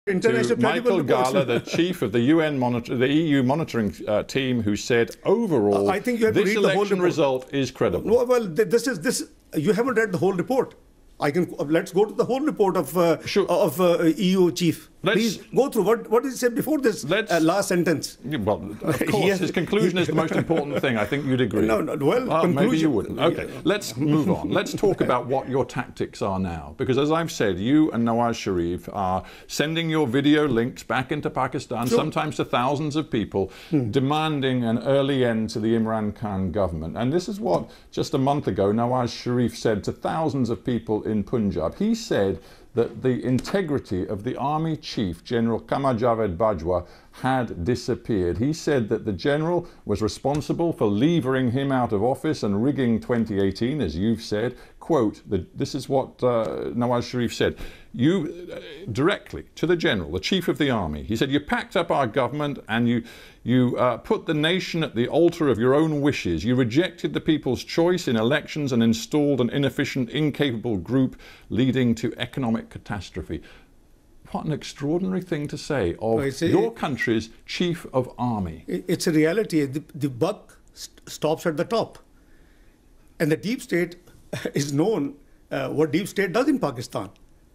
To Michael Gala, the chief of the EU monitoring team, who said overall, I think you have this to read the whole election result is credible. Well, this. You haven't read the whole report. Let's go to the whole report of EU chief. Please go through what did he say before this last sentence. Well, of course, his conclusion is the most important thing. I think you'd agree. No, well, maybe you wouldn't. Okay, let's move on. Let's talk about what your tactics are now, because as I've said, you and Nawaz Sharif are sending your video links back into Pakistan, sometimes to thousands of people, demanding an early end to the Imran Khan government. And this is what just a month ago Nawaz Sharif said to thousands of people in Punjab. He said that the integrity of the army chief, General Qamar Javed Bajwa, had disappeared. He said that the general was responsible for levering him out of office and rigging 2018, as you've said. Quote, this is what Nawaz Sharif said. You, directly to the general, the chief of the army, he said, you packed up our government and you put the nation at the altar of your own wishes. You rejected the people's choice in elections and installed an inefficient, incapable group, leading to economic catastrophe. What an extraordinary thing to say of your country's chief of army. It's a reality. The buck stops at the top. And the deep state is known what deep state does in Pakistan.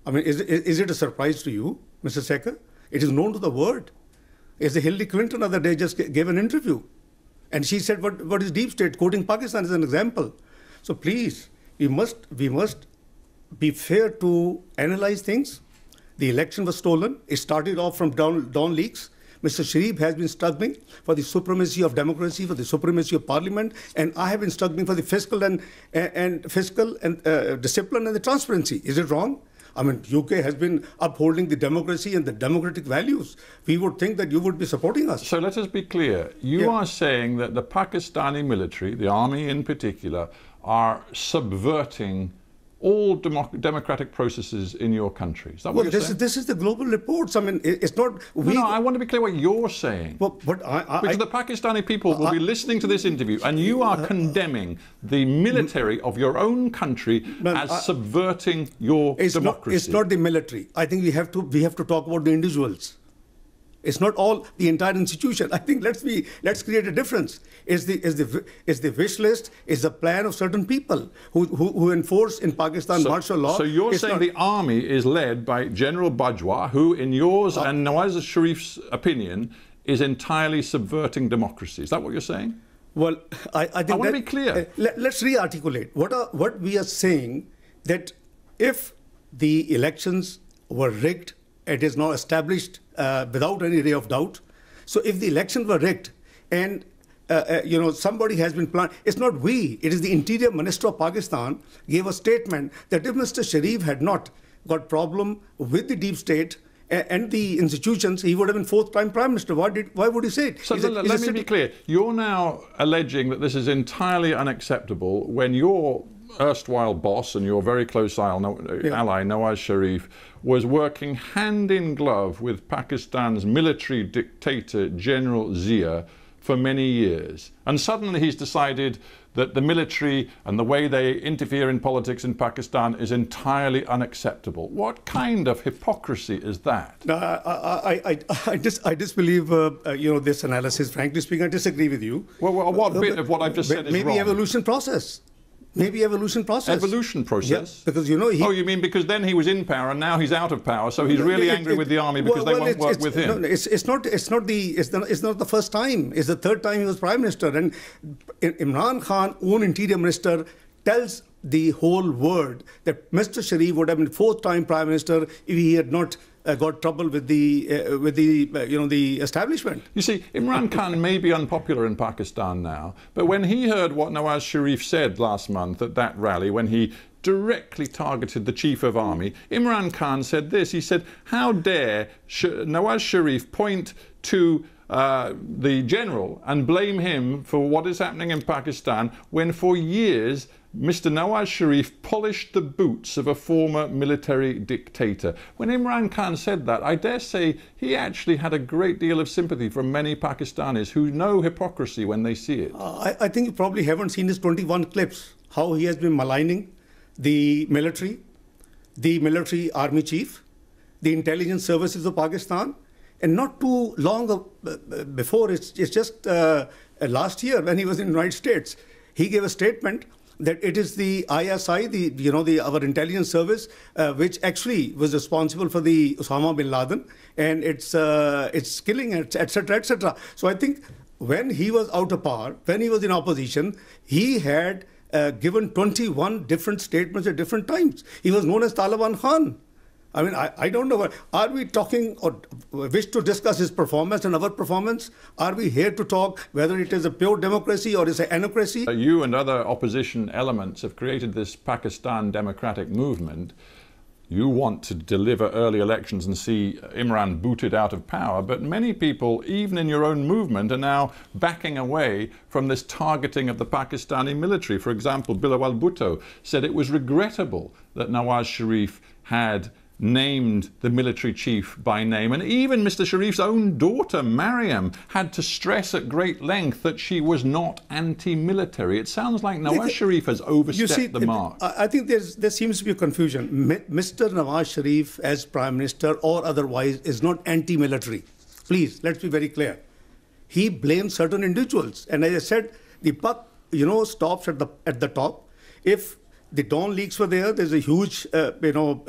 I mean, is it a surprise to you, Mr. Sekhar? It is known to the world. As Hillary Clinton the other day just gave an interview. And she said, what is deep state? Quoting Pakistan as an example. So please, we must be fair to analyze things. The election was stolen. It started off from Dawn leaks. Mr. Sharif has been struggling for the supremacy of democracy, for the supremacy of parliament, and I have been struggling for the fiscal and discipline and the transparency. Is it wrong? I mean, UK has been upholding the democracy and the democratic values. We would think that you would be supporting us. So let us be clear. You are saying that the Pakistani military, the army in particular, are subverting all democratic processes in your country. Is that what you're saying? This is the global reports. I mean, it's not... No, I want to be clear what you're saying. But because the Pakistani people will be listening to this interview, and you are condemning the military of your own country as subverting your democracy. It's not the military. I think we have to talk about the individuals. It's not all the entire institution. I think let's create a difference. Is the wish list, is the plan of certain people who enforce in Pakistan martial law. So you're saying the army is led by General Bajwa, who in yours and Nawaz Sharif's opinion is entirely subverting democracy. Is that what you're saying? Well, I think I want to be clear. Let's re-articulate. What we are saying, that if the elections were rigged, it is now established without any ray of doubt. So if the elections were rigged and somebody has been planned, it's not we, it is the Interior Minister of Pakistan gave a statement that if Mr. Sharif had not got problem with the deep state and the institutions, he would have been fourth-time Prime Minister. Why would he say it? So let me be clear. You're now alleging that this is entirely unacceptable when your erstwhile boss and your very close ally, Nawaz Sharif, was working hand in glove with Pakistan's military dictator, General Zia, for many years. And suddenly he's decided that the military and the way they interfere in politics in Pakistan is entirely unacceptable. What kind of hypocrisy is that? I disbelieve this analysis. Frankly speaking, I disagree with you. Well, what bit of what I've just said is wrong? Maybe evolution process. Maybe evolution process. Evolution process? Yeah, because oh, you mean because then he was in power and now he's out of power, so he's really angry with the army because they won't work with him? No, it's not the first time. It's the third time he was Prime Minister. And Imran Khan, own Interior Minister, tells the whole world that Mr. Sharif would have been fourth-time Prime Minister if he had not got trouble with the establishment. You see, Imran Khan may be unpopular in Pakistan now, but when he heard what Nawaz Sharif said last month at that rally, when he directly targeted the chief of army, Imran Khan said this. He said, how dare Nawaz Sharif point to the general and blame him for what is happening in Pakistan when for years Mr. Nawaz Sharif polished the boots of a former military dictator. When Imran Khan said that, I dare say he actually had a great deal of sympathy from many Pakistanis who know hypocrisy when they see it. I think you probably haven't seen his 21 clips, how he has been maligning the military army chief, the intelligence services of Pakistan. And not too long before, it's just last year when he was in the United States, he gave a statement that it is the ISI, our intelligence service, which actually was responsible for the Osama bin Laden and its killing, etc., etc. So I think when he was out of power, when he was in opposition, he had given 21 different statements at different times. He was known as Taliban Khan. I mean, I don't know. Are we talking or wish to discuss his performance and our performance? Are we here to talk whether it is a pure democracy or is it an anocracy? You and other opposition elements have created this Pakistan democratic movement. You want to deliver early elections and see Imran booted out of power, but many people, even in your own movement, are now backing away from this targeting of the Pakistani military. For example, Bilawal Bhutto said it was regrettable that Nawaz Sharif had named the military chief by name, and even Mr. Sharif's own daughter Mariam had to stress at great length that she was not anti-military. It sounds like Nawaz Sharif has overstepped the mark. I think there seems to be a confusion. Mr. Nawaz Sharif as Prime Minister or otherwise is not anti-military. Please, let's be very clear. He blames certain individuals, and as I said, the buck stops at the top. If the Dawn leaks were there, there's a huge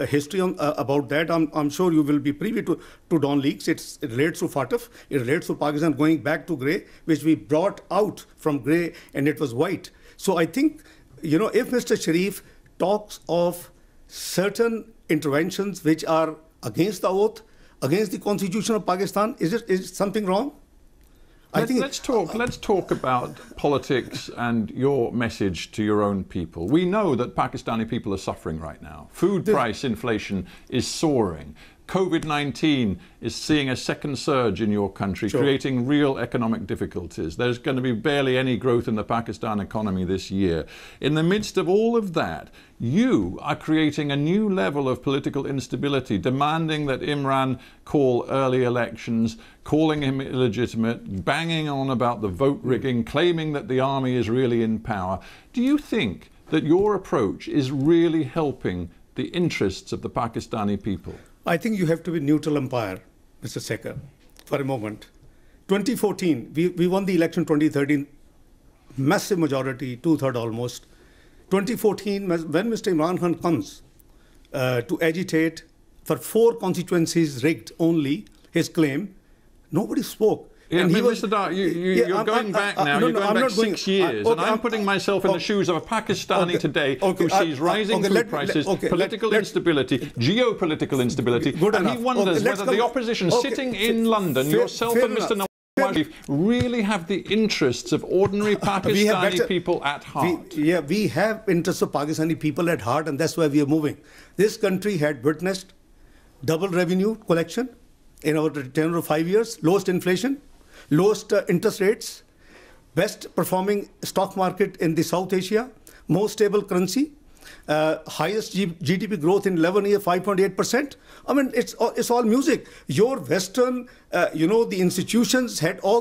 history about that. I'm sure you will be privy to Dawn leaks. It relates to FATF, it relates to Pakistan going back to grey, which we brought out from grey and it was white. So I think, if Mr. Sharif talks of certain interventions which are against the oath, against the constitution of Pakistan, is something wrong? Let's talk about politics and your message to your own people. We know that Pakistani people are suffering right now. Food price inflation is soaring. COVID-19 is seeing a second surge in your country, creating real economic difficulties. There's going to be barely any growth in the Pakistan economy this year. In the midst of all of that, you are creating a new level of political instability, demanding that Imran call early elections, calling him illegitimate, banging on about the vote rigging, claiming that the army is really in power. Do you think that your approach is really helping the interests of the Pakistani people? I think you have to be neutral umpire, Mr. Sekhar, for a moment. 2014, we won the election 2013, massive majority, 2/3 almost. 2014, when Mr. Imran Khan comes to agitate for 4 constituencies rigged only, his claim, nobody spoke. Yeah, and Mr. Dar, you're going back now, you're going back 6 years, and I'm putting myself in the shoes of a Pakistani today who sees rising food prices, political instability, geopolitical instability, and he wonders whether the opposition sitting in London, yourself and Mr. Nawaz Sharif, really have the interests of ordinary Pakistani people at heart. We have interests of Pakistani people at heart, and that's why we are moving. This country had witnessed double revenue collection in our tenure of 5 years, lowest inflation, lowest interest rates, best performing stock market in the South Asia, most stable currency, highest GDP growth in 11 years, 5.8%. I mean, it's all music. Your Western, the institutions had all